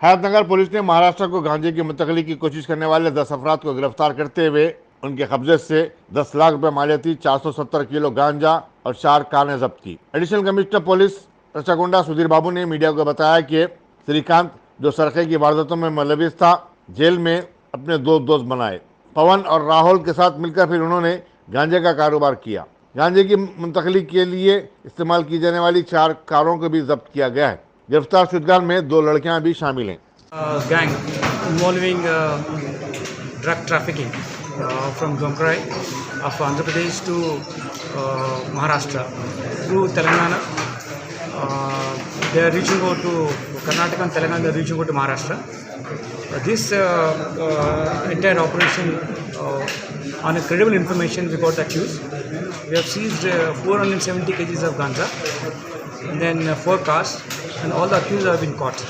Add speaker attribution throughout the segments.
Speaker 1: Hydernagar police ने महाराष्ट्र को गांजे की मुंतकली की कोशिश करने वाले 10 अफराद को गिरफ्तार करते हुए उनके कब्जे से 10 लाख रुपए मालियती 470 किलो गांजा और 4 कारें जब्त की। एडिशनल कमिश्नर पुलिस रचाकोंडा सुधीर बाबू ने मीडिया को बताया कि श्रीकांत, जो सरखे की वारदातों में मुलविस था, जेल में अपने दो दोस्त बनाए। पवन और राहुल के साथ मिलकर फिर उन्होंने गांजे का कारोबार किया। गांजे की मुंतकली के लिए इस्तेमाल की जाने वाली 4 कारों को भी जब्त किया गया है। गिरफ्तार शुदगान में 2 लड़कियां भी शामिल हैं।
Speaker 2: Gang involving drug trafficking from Ganja of Andhra Pradesh to Maharashtra through Telangana. They are reaching out to Karnataka and Telangana. They are reaching out to Maharashtra. This entire operation, on a credible information, we got accused. We have seized 470 kgs of ganja, and then 4 cars, and all the accused have been caught.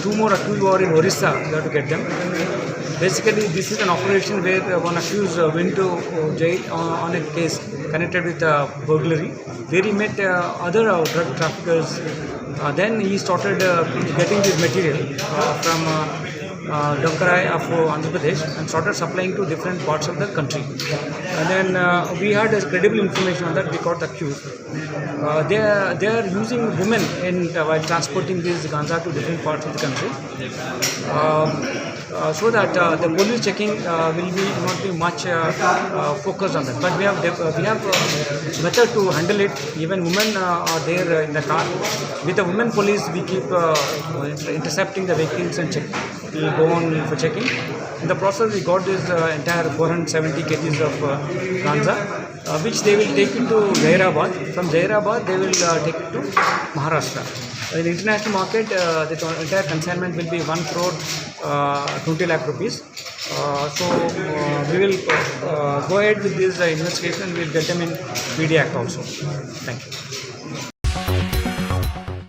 Speaker 2: 2 more accused were in Orissa. We have to get them. Basically, this is an operation where one accused went to jail on a case connected with burglary. There he met other drug traffickers. Then he started getting this material from Donkarai of Andhra Pradesh and started supplying to different parts of the country. And then we had credible information on that. We got accused. They are using women while transporting this ganja to different parts of the country. So that the police checking will be not be much focused on that. But we have method to handle it. Even women are there in the car. With the women police, we keep intercepting the vehicles and check. We go on for checking. In the process, we got this entire 470 kgs of ganja, which they will take into Hyderabad. From Hyderabad, they will take it to Maharashtra. In the international market, the entire consignment will be 1 crore 20 lakh rupees. So we will go ahead with this investigation. We will get them in PD Act also. Thank you.